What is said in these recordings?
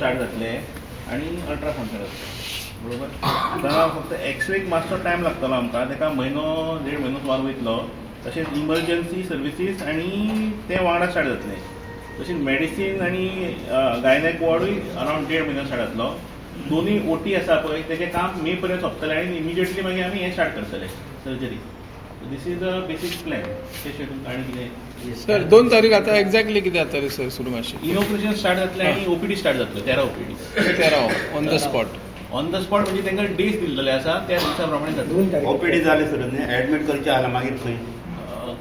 Start जातले आनी ultrasound start जातले बरोबर. आतां फक्त एक्सरेक मातसो टायम लागतलो आमकां, ताका म्हयनो 1.5 म्हयनो सुमार वयतलो. तशेंच इमर्जन्सी सर्विसीस आनी ते वांगडा स्टार्ट जातले. तशेंच मेडिसीन आनी गायनेक वॉर्डूय अरावंड 1.5 म्हयनो स्टार्ट जातलो. दोन्ही ओटी आसा पळय तेजें काम मे पर्यंत सोंपतलें आनी इमिजिएटली मागीर आमी हें स्टार्ट करतले सर्जरी. दिस इज द बेसीक प्लॅन. तेशें तुमकां आनी कितें सर 2 तारीख आता एक्झॅक्टली कितें जातलें सर सुरू मातशें? इनॉग्रेशन स्टार्ट जातलें आनी ओपीडी स्टार्ट जातलो 13 OPD. 13 on the spot. On the spot म्हणजे तांकां डेज दिल्लेले आसा त्या दिसा प्रमाणे जातले. ओपीडी जाले सर न्ही, एडमीट करचे आला मागीर खंय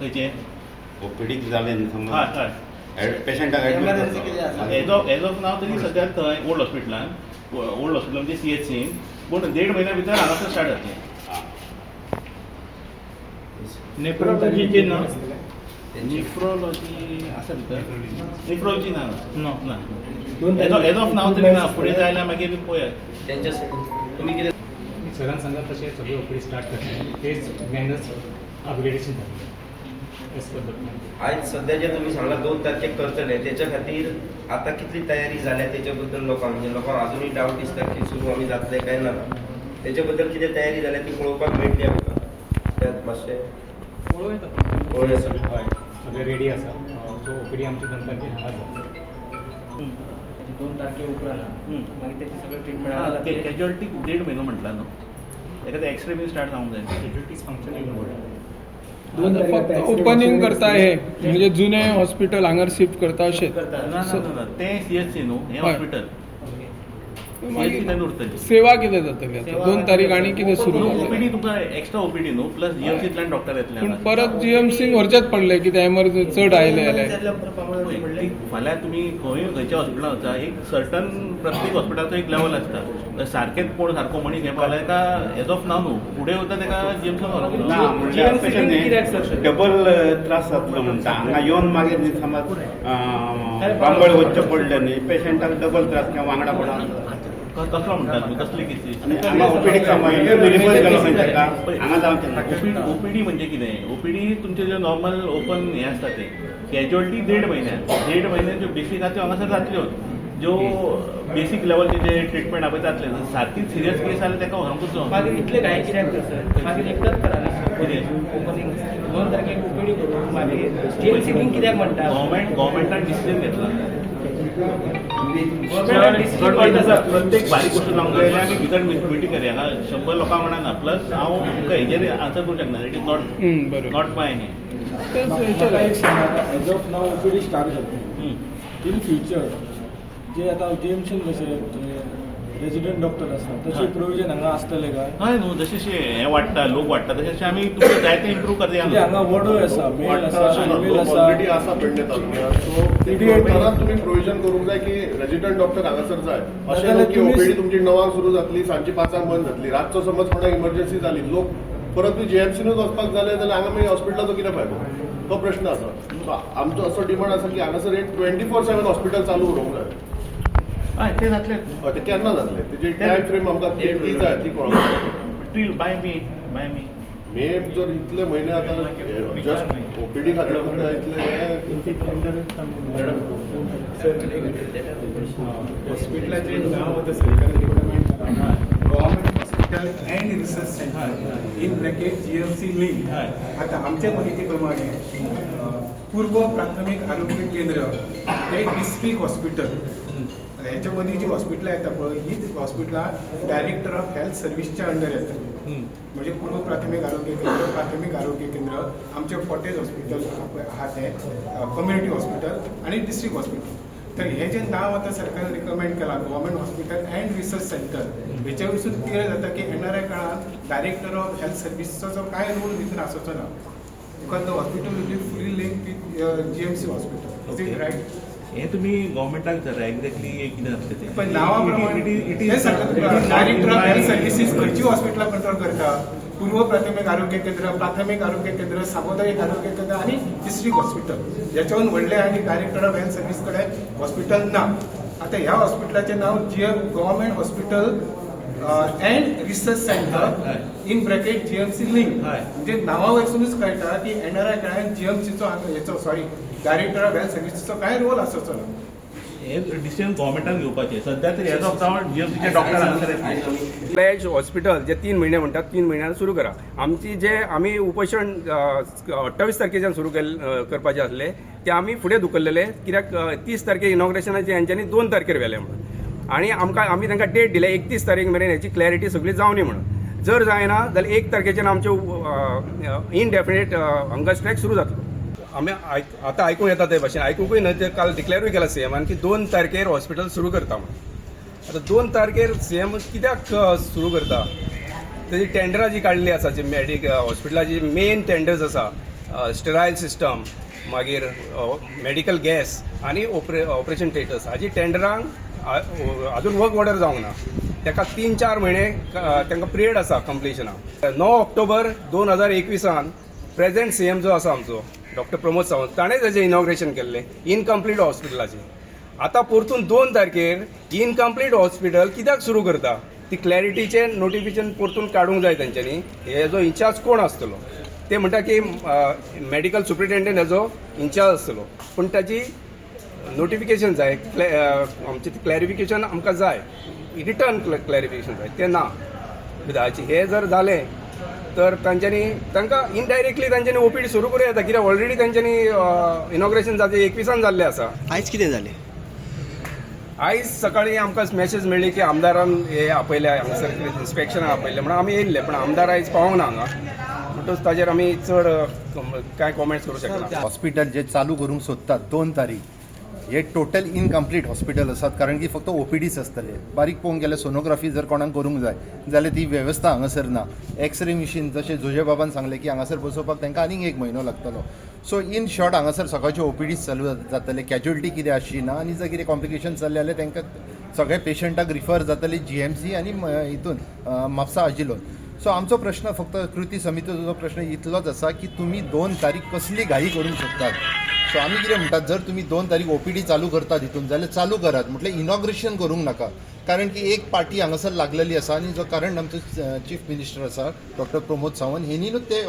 खंयचे ओपीडी जाले न्ही हय समज हय पेशंटाक एडमीट एज ऑफ नाव तरी सद्याक थंय ओल्ड हॉस्पिटलान म्हणजे CHCन पूण 1.5 म्हयन्या भितर हांगासर स्टार्ट जातलें. नेफ्रोलॉजीचे ना निफ्रोलॉजी आसा भितर निफ्रोलॉजी ना ना दोन एज ऑफ नाव तरी ना. फुडें जाय जाल्यार मागीर पळयात त्यांच्यासाठी तुमी कितें सरान सांगा तशें सगळे ओपीडी स्टार्ट करतले तेच मॅनर्स अपग्रेडेशन जातलें एज पर द प्लॅन. आज सध्या जे तुम्ही सांगा 2 तारखेक करतले त्याच्या खातीर आता कितली तयारी जाल्या त्याच्या बद्दल लोकांक अजूनही डाऊट दिसता की सुरू आमी जातले काय ना. त्याच्या बद्दल कितें तयारी जाल्या ती पळोवपाक मेळटली आमकां. त्यात मातशें पळोवया सर. सगळे रेडी आसा. सो ओपीडी आमची 2 तारखेक आसा. 2 तारखे उपरांत मागीर त्याची सगळं ट्रीटमेंट कॅज्युअलिटीक 1.5 म्हयनो म्हटला न्हू. ताका ते एक्सरे बी स्टार्ट जावंक जाय. कॅज्युअलिटीज फंक्शनिंग मोड. फक्त ओपनिंग करता हे म्हणजे जुने हॉस्पिटल हांगर शिफ्ट करता अशें. ना ते CHC न्हू हें हॉस्पिटल CHC थंय उरतली. सेवा कितें जातली आता 2 तारीख आनी कितें सुरू जातलें? ओपीडी तुमकां एक्स्ट्रा ओपीडी न्हू प्लस GMCतल्यान डॉक्टर येतले. पूण परत GMC व्हरचेच पडले कितें एमर्जन्सी चड आयले जाल्यार. फाल्यां तुमी खंयच्या हॉस्पिटलांत वचा एक सर्टन प्रत्येक हॉस्पिटलाचो एक लेवल आसता. सारकेंच कोण सारको मनीस घेवपा जाल्यार ताका एज ऑफ नाव न्हू फुडें वता ताका GMCन व्हरप. ना म्हणजे पेशंट डबल त्रास जातलो म्हणटा. हांगा येवन मागीर न्ही समज बांबळ वचचें पडलें न्ही पेशंटाक डबल त्रास किंवा वांगडा पडा. कसलो म्हणटा तुमी कसले केसीस? हांगा ओपीडी रिफर केलो खंय ताका हांगा जावचें ना. ओपीडी म्हणजे कितें? ओपीडी तुमचे जे नॉर्मल ओपन हे आसता ते कॅज्युअलिटी 1.5 म्हयन्यान 1.5 म्हयन्यान ज्यो बेसीक आसा त्यो हांगासर जातल्यो. ज्यो बेसीक लेवलचे जे ट्रिटमेंट आपय जातले सारकी सिरियस केस जाल्यार ताका व्हरोंकूच जाय. मागीर इतले काय कित्याक करतात मागीर एकदाच कराली ओपनिंग 2 तारखेक ओपीडी करून मागीर GMC कित्याक म्हणटा गव्हर्मेंटान डिसिजन घेतला. प्रत्येक बारीक गोष्ट जावंक जाय आमी भितर मिटींग करूया. हांगा 100 लोकां म्हणना प्लस हांव तुमकां हेजेर आन्सर करूंक शकना. इट इज नॉट माय हें. As of now OPD start जातली. इन फ्युचर जे आता GMCन कशें रेजिडेंट डॉक्टर आसा तशें प्रोविजन हांगा आसतलें काय? हय न्हू जशें हें वाडटा लोक वाडटा तशें आमी तुमकां जाय तें इम्प्रूव करया. म्हणजे हांगा वॉर्डूय आसा मेल आसा फिमेल आसा ऑलरेडी आसा पेडणे तालुक्यात. सो तेतून तुम्ही प्रोविजन करूंक जाय की रेजिडेंट डॉक्टर हांगासर जाय. अशें न्हू की ओपीडी तुमची 9 सुरू जातली सांजची 5 बंद जातली. रातचो समज कोणाक इमर्जन्सी जाली लोक परत GMCनूच वचपाक जाले जाल्यार हांगा मागीर हॉस्पिटलाचो कितें फायदो? तो प्रश्न आसा. सो आमचो असो डिमांड आसा की हांगासर एक 24/7 हॉस्पिटल चालू उरूंक जाय. हय तें जातलें. ते केन्ना जातले तेजी टायम फ्रेम आमकां ती जाय ती कळोंक टील बाय मे मे जर इतले म्हयने आतां जस्ट ओपीडी खातीर हॉस्पिटलाचें नांव आतां सरकार रिकमेंड करता government hospital and research centre in bracket GMC link. आता आमच्या माहिती प्रमाणे पूर्व प्राथमिक आरोग्य केंद्र हे डिस्ट्रिक्ट हॉस्पिटल ह्याच्या मदीं जी हॉस्पिटलां येता पळय हीच हॉस्पिटलां डायरेक्टर ऑफ हेल्थ सर्विसच्या अंडर येता. म्हणजे पूर्व प्राथमिक आरोग्य केंद्र प्राथमिक आरोग्य केंद्र आमचे कॉटेज हॉस्पिटल आहा ते कम्युनिटी हॉस्पिटल आणि डिस्ट्रिक्ट हॉस्पिटल. तर हे जे नाव आता सरकारन रिकमेंड केला government hospital and research centre हेच्या वरसून क्लियर जाता की येणाऱ्या काळात डायरेक्टर ऑफ हेल्थ सर्विसचा जो काय रोल भितर आसचो ना. Because the hospital will be fully link with GMC hospital. Is it right? हें तुमी गव्हर्मेंटाक विचारा एक्झॅक्टली कितें जातलें तें. पण नावा प्रमाणे डायरेक्टर ऑफ हेल्थ सर्विसीस खंयची हॉस्पिटलां कंट्रोल करता? पूर्व प्राथमिक आरोग्य केंद्र प्राथमिक आरोग्य केंद्र सामुदायिक आरोग्य केंद्र आणि डिस्ट्रिक्ट हॉस्पिटल याच्यावरून व्हडले आणि डायरेक्टर ऑफ हेल्थ सर्विस कडेन हॉस्पिटल ना. आता ह्या हॉस्पिटलाचें नाव government hospital and research centre in bracket GMC link. म्हणजे नावा वयरसूनच कळटा की येणाऱ्या काळात GMCचो हेचो डायरेक्टर ऑफ हेल्थ सर्व्हिसेसचो काय रोल आसचो ना. हे डिसिजन गव्हर्मेंटान घेवपाचे. सध्या तरी एज ऑफ नाव जीएमसीचे डॉक्टर हांगासर येतले. फ्लॅश हॉस्पिटल जे 3 महिने म्हणटात 3 महिन्यान सुरू करा. आमची जे आमी उपोशण 28 तारखेच्यान सुरू करपाचे आसले ते आमी फुडें धुकल्लेले, कित्याक 30 तारखेक इनॉग्रेशनाचे हेंच्यांनी 2 तारखेर व्हेले म्हणून. आनी आमी तांकां डेट दिले 31 तारीख मेरेन हेची क्लॅरिटी सगळी जावनी म्हणून. जर जायना जाल्यार 1 तारखेच्यान आमचे इनडेफिनेट हंगर स्ट्रायक सुरू जातलो. आमी आतां आयकूंक येता ते भाशेन, आयकूंकूय न्हय ते काल डिक्लेरूय केला सीएमान की 2 तारखेर हॉस्पिटल सुरू करता म्हणून. आतां 2 तारखेर सीएम कित्याक सुरू करता? तेजी टेंडरां जी काडली आसा जी हॉस्पिटलाची मेन टेंडर्स आसा, स्टेरायल सिस्टम, मागीर मेडिकल गॅस आनी ऑपरेशन थिएटर्स, हाजी टेंडरांक अजून वर्क ऑर्डर जावंक ना. ताका 3-4 म्हयने तांकां पिरियड आसा कंप्लिशनाक. 9 ऑक्टोबर 2021 प्रेझेंट सीएम जो आसा आमचो डॉक्टर प्रमोद सावंत ताणें ताचें इनॉग्रेशन केल्लें इनकम्प्लीट हॉस्पिटलाचें. आतां परतून 2 तारखेर इनकम्प्लीट हॉस्पिटल कित्याक सुरू करता? ती क्लॅरिटीचें नोटिफिकेशन परतून काडूंक जाय तेंच्यांनी. हेजो इंचार्ज कोण आसतलो ते म्हणटा की मेडिकल सुप्रिटेंडंट हेजो इंचार्ज आसतलो, पूण ताची नोटिफिकेशन जाय, आमचें क्लॅरिफिकेशन आमकां जाय, रिटर्न क्लॅरिफिकेशन जाय, तें ना विधाची. हे जर जालें तर तांकां इनडायरेक्टली तांच्यांनी ओपीडी सुरू करूं येता, कित्याक ऑलरेडी तांच्यांनी इनॉग्रेशन जावचें 21 जाल्लें आसा. आयज कितें जालें? आयज सकाळीं आमकां मॅसेज मेळ्ळी की आमदारान हे आपयल्या हांगासर इन्स्पेक्शनाक आपयलें म्हणून आमी येयल्ले, पण आमदार आयज पावूंक ना हांगा. म्हणटच ताजेर आमी चड कांय कॉमेंट्स करूं शकना. हॉस्पिटल जे चालू करूंक सोदतात 2 तारीख, हे टोटल इनकम्प्लीट हॉस्पिटल आसात, कारण की फक्त ओपीडीच आसतले. बारीक पळोवंक गेल्यार सोनोग्राफी जर कोणाक करूंक जाय जाल्यार ती वेवस्था हांगासर ना. एक्सरे मशीन जशें जोजे बाबान सांगलें की हांगासर बसोवपाक तांकां आनीक 1 म्हयनो लागतलो. सो इन शॉर्ट हांगासर सकाळचे ओपीडीच चालू जातले. कॅज्युअलिटी कितें आसची ना, आनी जर कितें कॉम्प्लिकेशन जाल्ले जाल्यार तांकां सगळ्या पेशंटाक रिफर जातले जीएमसी आनी हितून म्हापसा आजिलोन. सो आमचो प्रश्न फक्त कृती समितीचो प्रश्न इतलोच आसा की तुमी 2 तारीख कसली घाई करूंक शकतात. सो आमी कितें म्हणटात, जर तुमी 2 तारीख ओपीडी चालू करतात हितून जाल्यार चालू करात, म्हटल्यार इनॉग्रेशन करूंक नाका. कारण की एक पार्टी हांगासर लागलेली आसा आनी जो करंट आमचो चीफ मिनिस्टर आसा डॉक्टर प्रमोद सावंत हेणीनूच ते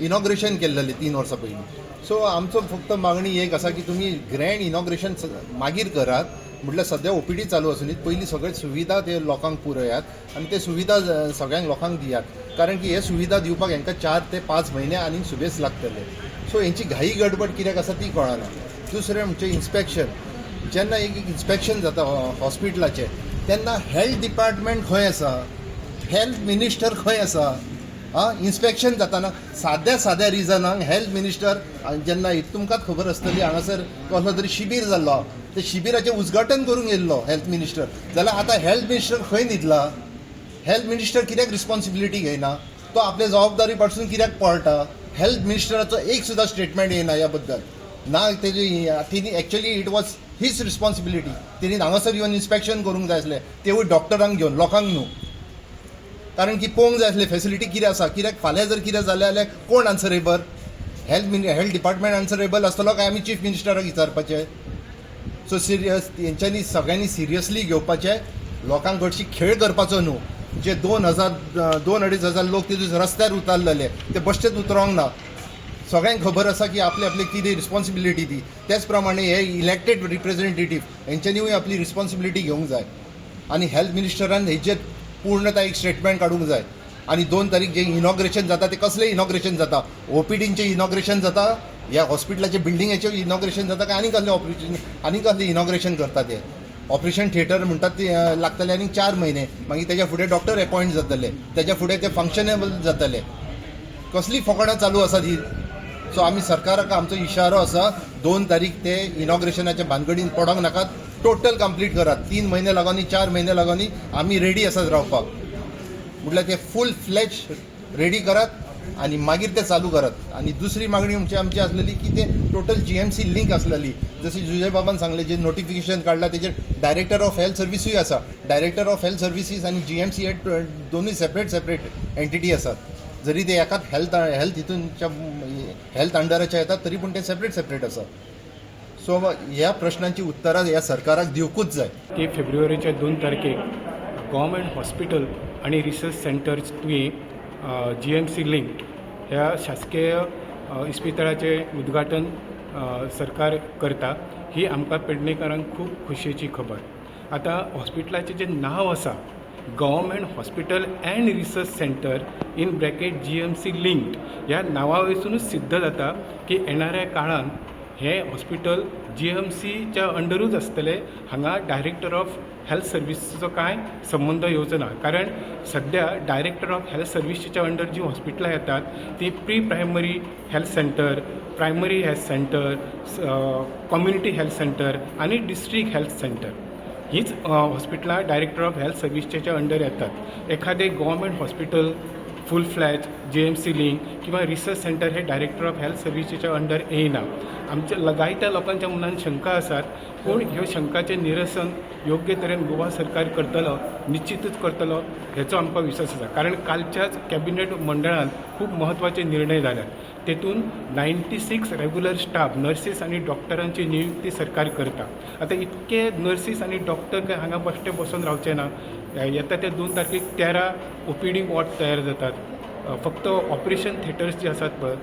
इनॉग्रेशन केल्लेलें 3 वर्सां पयलीं. सो आमचो फक्त मागणी एक आसा की तुमी ग्रँड इनॉग्रेशन मागीर करात, म्हटल्यार सद्या ओपीडी चालू आसून पयलीं सगळे सुविधा ते लोकांक पुरयात आनी ते सुविधा सगळ्यांक लोकांक दियात. कारण की हे सुविधा दिवपाक हांकां 4 ते 5 म्हयने आनीक सुबेज लागतले. सो हेंची घाई गडबड कित्याक आसा ती कळना. दुसरें म्हणजे इन्स्पेक्शन. जेन्ना एक इन्स्पेक्शन जाता हॉस्पिटलाचें तेन्ना हेल्थ डिपार्टमेंट खंय आसा, हेल्थ मिनिस्टर खंय आसा? इन्स्पेक्शन जाताना साद्या रिजनाक हेल्थ मिनिस्टर जेन्ना तुमकांच खबर आसतली हांगासर कसलो तरी शिबीर जाल्लो, ते शिबिराचें उद्घाटन करूंक येयल्लो हेल्थ मिनिस्टर, जाल्यार आतां हेल्थ मिनिस्टर खंय न्हिदला? हेल्थ मिनिस्टर कित्याक रिस्पॉन्सिबिलिटी घेयना? तो आपले जबाबदारी पासून कित्याक पळटा? हेल्थ मिनिस्टराचो एक सुद्दां स्टेटमेंट येयना ह्या बद्दल ना. तेजी actually it was his responsibility. तेणी हांगासर येवन इन्स्पेक्शन करूंक जाय आसलें, तेवूय डॉक्टरांक घेवन, लोकांक न्हू. कारण की पळोवंक जाय आसलें फेसिलिटी कितें आसा. कित्याक फाल्यां जर कितें जालें जाल्यार कोण आन्सरेबल? हेल्थ डिपार्टमेंट आन्सरेबल आसतलो काय आमी चीफ मिनिस्टराक विचारपाचें? सो सिरियस तेंच्यांनी सगळ्यांनी सिरियसली घेवपाचें. लोकांक हरशी खेळ करपाचो न्हू. जे 2,000-2,500 लोक ते रस्त्यार उतारलेले ते बश्टेत उतरोंक ना. सगळ्यांक खबर आसा की आपली कितें रिस्पॉन्सिबिलिटी ती. त्याच प्रमाणे हे इलेक्टेड रिप्रेझेंटेटिव्ह हेंच्यांनीय आपली रिस्पॉन्सिबिलिटी घेवंक जाय आनी हेल्थ मिनिस्टरान हेजेर पूर्णता एक स्टेटमेंट काडूंक जाय. आनी 2 तारीख जे इनॉग्रेशन जाता ते कसलें इनॉग्रेशन जाता? ओपीडींचें इनॉग्रेशन जाता, ह्या हॉस्पिटलाचे बिल्डिंगेचें इनॉग्रेशन जाता काय आनी कसलें ऑपरेशन आनी कसलें इनॉग्रेशन करता ते? ऑपरेशन थिएटर म्हणटात ते लागतले आनी 4 म्हयने, मागीर तेच्या फुडें डॉक्टर अपॉयंट जातले, तेच्या फुडें ते फंक्शनेबल जातले. कसली फकाणां चालू आसा ती? सो आमी सरकाराक आमचो इशारो आसा, 2 तारीख ते इनॉग्रेशनाच्या भानगडीन पडोंक नाकात. टोटल कंप्लीट करात. 3 म्हयने लागोनी 4 म्हयने लागोनी आमी रेडी आसात रावपाक. म्हटल्यार ते फूल फ्लॅज रेडी करात आनी मागीर ते चालू करात. आनी दुसरी मागणी आमची आसलेली की ते टोटल जीएमसी लिंक आसलेली. जशें जुजय बाबान सांगलें, जे नोटिफिकेशन काडला तेजेर डायरेक्टर ऑफ हेल्थ सर्विसूय आसा. डायरेक्टर ऑफ हेल्थ सर्विसीस आनी जीएमसी हे दोनूय सेपरेट एंटिटी आसात. जरी ते एकाच हेल्थ हितूनच्या हेल्थ अंडराच्या येतात तरी पूण ते सेपरेट आसात. सो ह्या प्रश्नांची उतरां ह्या सरकाराक दिवकूच जाय. की फेब्रुवारीच्या 2 तारखेक गव्हर्मेंट हॉस्पिटल आणि रिसर्च सेंटर्स तुवें GMC लिंक ह्या शासकीय इस्पितळाचें उद्घाटन सरकार करता ही आमकां पेडणेकारांक खूब खोशयेची खबर. आतां हॉस्पिटलाचें जें नांव आसा government hospital and research centre in bracket GMC linked, ह्या नांवा वयरसूनच सिद्ध जाता की येणाऱ्या काळान हे हॉस्पिटल GMCच्या अंडरूच आसतले. हांगा डायरेक्टर ऑफ हेल्थ सर्विसीचो कांय संबंध येवचो ना, कारण सद्या डायरेक्टर ऑफ हेल्थ सर्विसीच्या अंडर जी हॉस्पिटलां येतात ती pre primary health centre, primary health centre, community health centre आनी डिस्ट्रिक्ट हेल्थ सेंटर हीच हॉस्पिटलां डायरेक्टर ऑफ हेल्थ सर्विसेच्या अंडर येतात. एखादे गव्हर्मेंट हॉस्पिटल फूल फ्लॅज GMC लिंक किंवा रिसर्च सेंटर हे डायरेक्टर ऑफ हेल्थ सर्विसेच्या अंडर येना. आमच्या जायत्या लोकांच्या मनात शंका आसात, पूण ह्यो शंकाचें निरसन योग्य तरेन गोवा सरकार करतलो, निश्चितच करतलो हेचो आमकां विश्वास आसा. कारण कालच्याच कॅबिनेट मंडळान खूब म्हत्वाचे निर्णय जाल्यात. तेतून 96 रेग्युलर स्टाफ नर्सीस आनी डॉक्टरांची नियुक्ती सरकार करता. आतां इतके नर्सीस आनी डॉक्टर काय हांगा बश्टे बसून रावचे ना. येता ते 2 तारखेक 13 OPD वॉर्ड तयार जातात. फक्त ऑपरेशन थिएटर्स जे आसात पळय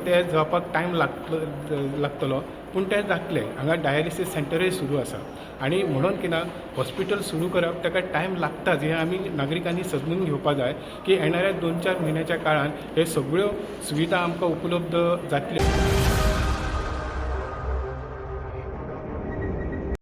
ते जावपाक टायम लागतलो, पूण ते जातले. हांगा डायलिसीस सेंटरूय सुरू आसा आनी म्हणून की ना हॉस्पिटल सुरू करप ताका टायम लागताच हें आमी नागरिकांनी समजून घेवपा जाय की येणाऱ्या 2-4 म्हयन्याच्या काळान हे सगळ्यो सुविधा आमकां उपलब्ध जातल्यो.